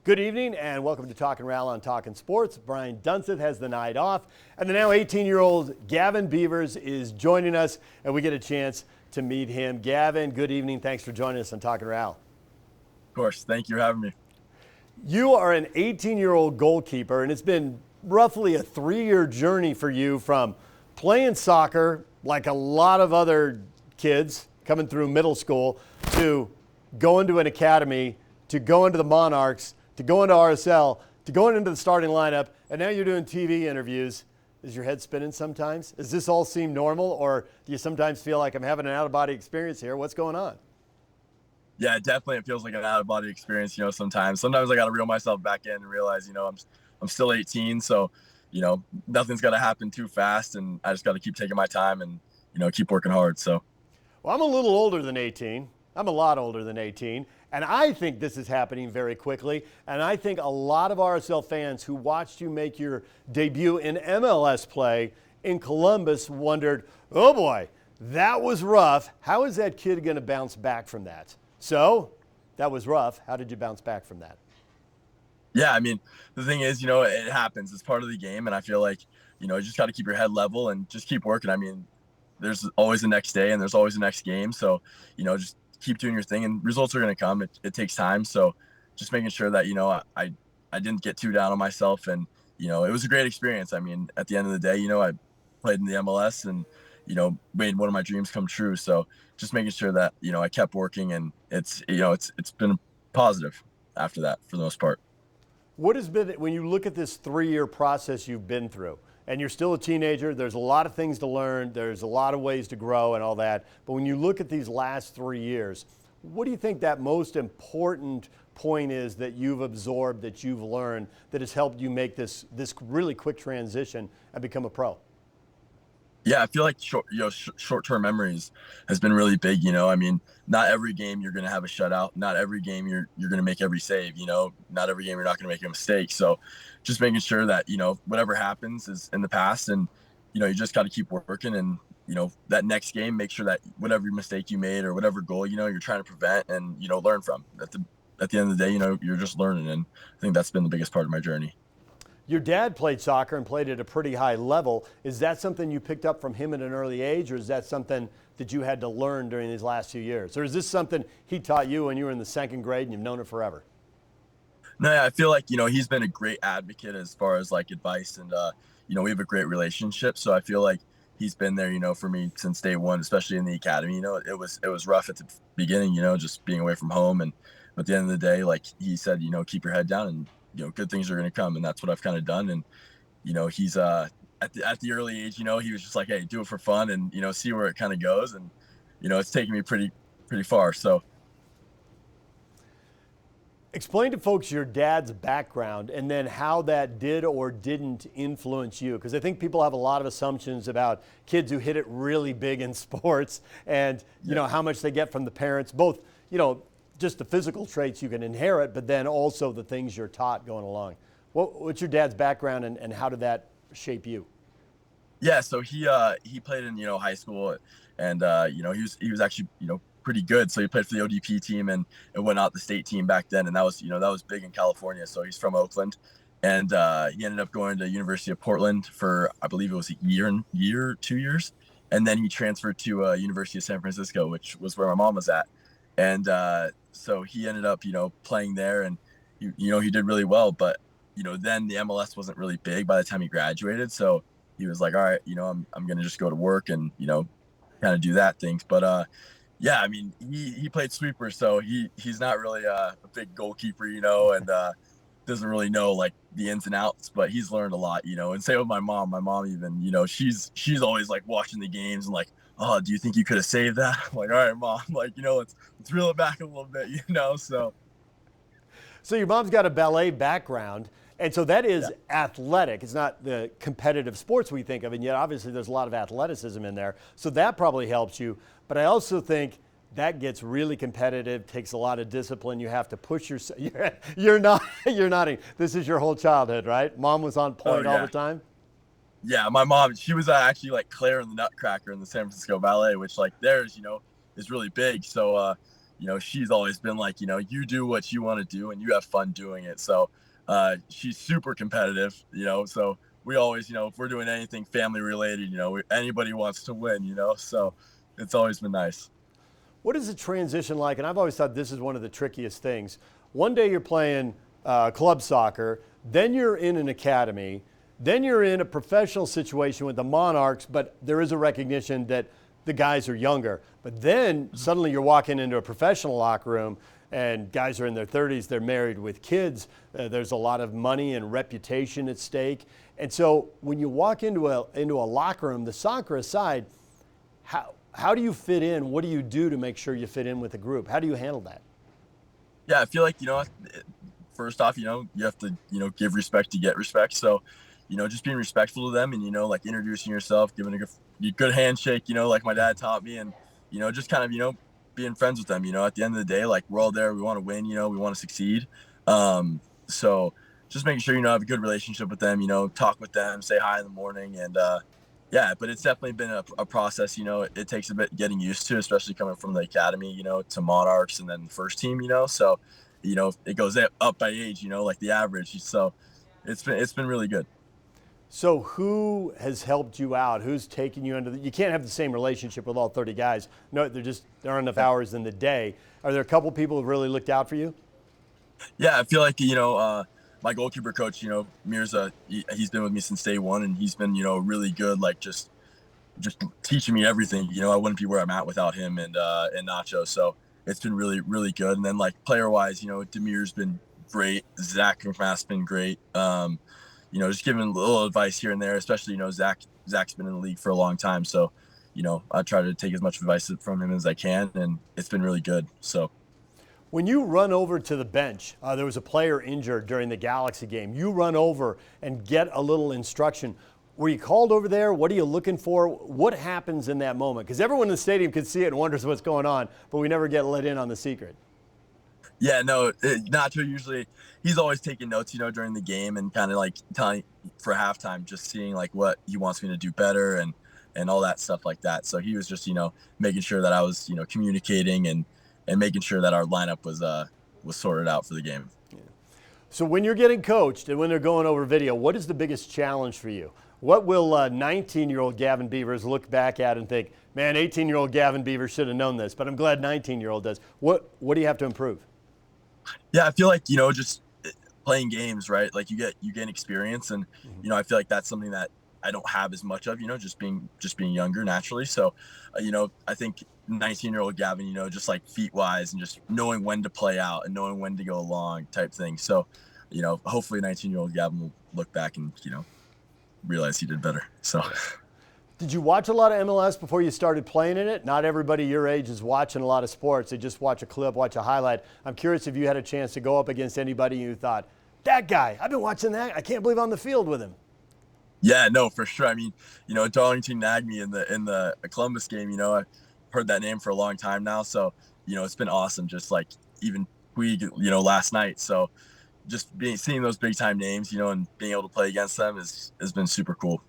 Good evening and welcome to Talkin Ral on Talkin Sports. Brian Dunseth has the night off, and the now 18-year-old Gavin Beavers is joining us, and we get a chance to meet him. Gavin, good evening. Thanks for joining us on Talkin Ral. Of course. Thank you for having me. You are an 18-year-old goalkeeper, and it's been roughly a 3-year journey for you from playing soccer like a lot of other kids coming through middle school to going to an academy, to going to the Monarchs, to going to RSL, to going into the starting lineup, and now you're doing TV interviews. Is your head spinning sometimes? Does this all seem normal, or do you sometimes feel like I'm having an out-of-body experience here? What's going on? Yeah, definitely. It feels like an out-of-body experience, sometimes. Sometimes I got to reel myself back in and realize, I'm still 18, so, nothing's got to happen too fast, and I just got to keep taking my time and, keep working hard, so. Well, I'm a little older than 18. I'm a lot older than 18. And I think this is happening very quickly. And I think a lot of RSL fans who watched you make your debut in MLS play in Columbus wondered, oh boy, that was rough. How is that kid going to bounce back from that? So that was rough. How did you bounce back from that? Yeah, I mean, the thing is, it happens. It's part of the game. And I feel like, you just got to keep your head level and just keep working. I mean, there's always the next day and there's always the next game. So, just keep doing your thing and results are going to come. It takes time. So just making sure that, I didn't get too down on myself and, it was a great experience. I mean, at the end of the day, I played in the MLS and, made one of my dreams come true. So just making sure that, I kept working and it's been positive after that for the most part. What has been, when you look at this 3-year process you've been through, and you're still a teenager, there's a lot of things to learn, there's a lot of ways to grow and all that, but when you look at these last 3 years, what do you think that most important point is that you've absorbed, that you've learned, that has helped you make this really quick transition and become a pro? Yeah, I feel like short-term memories has been really big. I mean, not every game you're going to have a shutout. Not every game you're going to make every save. Not every game you're not going to make a mistake. So, just making sure that whatever happens is in the past, and you just got to keep working. And that next game, make sure that whatever mistake you made or whatever goal you're trying to prevent and learn from. At the end of the day, you're just learning, and I think that's been the biggest part of my journey. Your dad played soccer and played at a pretty high level. Is that something you picked up from him at an early age, or is that something that you had to learn during these last few years? Or is this something he taught you when you were in the second grade and you've known it forever? No, yeah, I feel like, he's been a great advocate as far as like advice and, we have a great relationship. So I feel like he's been there, for me since day one, especially in the academy. It was rough at the beginning, just being away from home. And at the end of the day, like he said, keep your head down and, good things are going to come. And that's what I've kind of done. And, he's at the early age, he was just like, hey, do it for fun and, see where it kind of goes. And, it's taken me pretty far. So. Explain to folks your dad's background and then how that did or didn't influence you. Because I think people have a lot of assumptions about kids who hit it really big in sports and, how much they get from the parents, both, just the physical traits you can inherit, but then also the things you're taught going along. What's your dad's background and how did that shape you? Yeah, so he played in high school, and he was actually pretty good. So he played for the ODP team and went out the state team back then, and that was big in California. So he's from Oakland, and he ended up going to University of Portland for I believe it was a year, 2 years, and then he transferred to University of San Francisco, which was where my mom was at, and so he ended up playing there, and he did really well, but then the MLS wasn't really big by the time he graduated, so he was like, all right, I'm gonna just go to work and kind of do that things. But yeah, I mean, he played sweeper, so he's not really a big goalkeeper, and doesn't really know like the ins and outs, but he's learned a lot, and same with my mom. My mom even, she's always like watching the games and like, oh, do you think you could have saved that? I'm like, all right, mom, like, let's reel it back a little bit, so. So your mom's got a ballet background, and so that is athletic. It's not the competitive sports we think of, and yet obviously there's a lot of athleticism in there. So that probably helps you. But I also think that gets really competitive, takes a lot of discipline. You have to push yourself. You're nodding. This is your whole childhood, right? Mom was on point all the time? Yeah, my mom, she was actually like Claire in the Nutcracker in the San Francisco Ballet, which like theirs, is really big. So, she's always been like, you do what you want to do and you have fun doing it. So she's super competitive, so we always, if we're doing anything family related, anybody wants to win, so it's always been nice. What is the transition like? And I've always thought this is one of the trickiest things. One day you're playing club soccer, then you're in an academy, then you're in a professional situation with the Monarchs, but there is a recognition that the guys are younger. But then suddenly you're walking into a professional locker room and guys are in their 30s, they're married with kids, there's a lot of money and reputation at stake. And so when you walk into a locker room, the soccer aside, how do you fit in? What do you do to make sure you fit in with the group? How do you handle that? Yeah, I feel like, first off, you have to, give respect to get respect. So, just being respectful to them and, like introducing yourself, giving a good handshake, like my dad taught me, and, just kind of, being friends with them. At the end of the day, like, we're all there, we want to win, we want to succeed. So just making sure, have a good relationship with them, talk with them, say hi in the morning. And yeah, but it's definitely been a process. It takes a bit getting used to, especially coming from the academy, to Monarchs and then first team, so, it goes up by age, like the average. So it's been really good. So who has helped you out? Who's taken you under you can't have the same relationship with all 30 guys. No, there aren't enough hours in the day. Are there a couple people who've really looked out for you? Yeah, I feel like, my goalkeeper coach, Mirza, he's been with me since day one, and he's been, really good, like just teaching me everything. I wouldn't be where I'm at without him and Nacho. So it's been really, really good. And then like player wise, Demir's been great. Zach McMath's been great. Just giving a little advice here and there, especially, Zach's been in the league for a long time. So, I try to take as much advice from him as I can, and it's been really good. So. When you run over to the bench, there was a player injured during the Galaxy game. You run over and get a little instruction. Were you called over there? What are you looking for? What happens in that moment? Because everyone in the stadium can see it and wonders what's going on, but we never get let in on the secret. Yeah, no, Nacho usually, he's always taking notes, during the game and kind of like telling for halftime, just seeing like what he wants me to do better and all that stuff like that. So he was just, making sure that I was, communicating and making sure that our lineup was sorted out for the game. Yeah. So when you're getting coached and when they're going over video, what is the biggest challenge for you? What will 19-year-old Gavin Beavers look back at and think, man, 18-year-old Gavin Beavers should have known this, but I'm glad 19-year-old does. What do you have to improve? Yeah, I feel like, just playing games, right? Like you gain experience, and, I feel like that's something that I don't have as much of, just being younger naturally. So, I think 19-year-old Gavin, just like feet wise and just knowing when to play out and knowing when to go long type thing. So, hopefully 19-year-old Gavin will look back and, realize he did better. So. Did you watch a lot of MLS before you started playing in it? Not everybody your age is watching a lot of sports. They just watch a clip, watch a highlight. I'm curious if you had a chance to go up against anybody you thought, that guy, I've been watching that. I can't believe I'm on the field with him. Yeah, no, for sure. I mean, Darlington Nagme in the Columbus game, I've heard that name for a long time now. So, it's been awesome. Just like even Puig, last night. So just seeing those big time names, and being able to play against them has been super cool.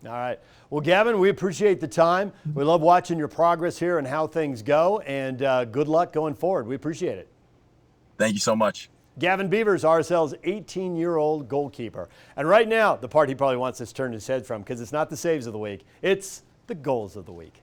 All right. Well, Gavin, we appreciate the time. We love watching your progress here and how things go, and good luck going forward. We appreciate it. Thank you so much. Gavin Beavers, RSL's 18-year-old goalkeeper. And right now, the part he probably wants us to turn his head from, because it's not the saves of the week, it's the goals of the week.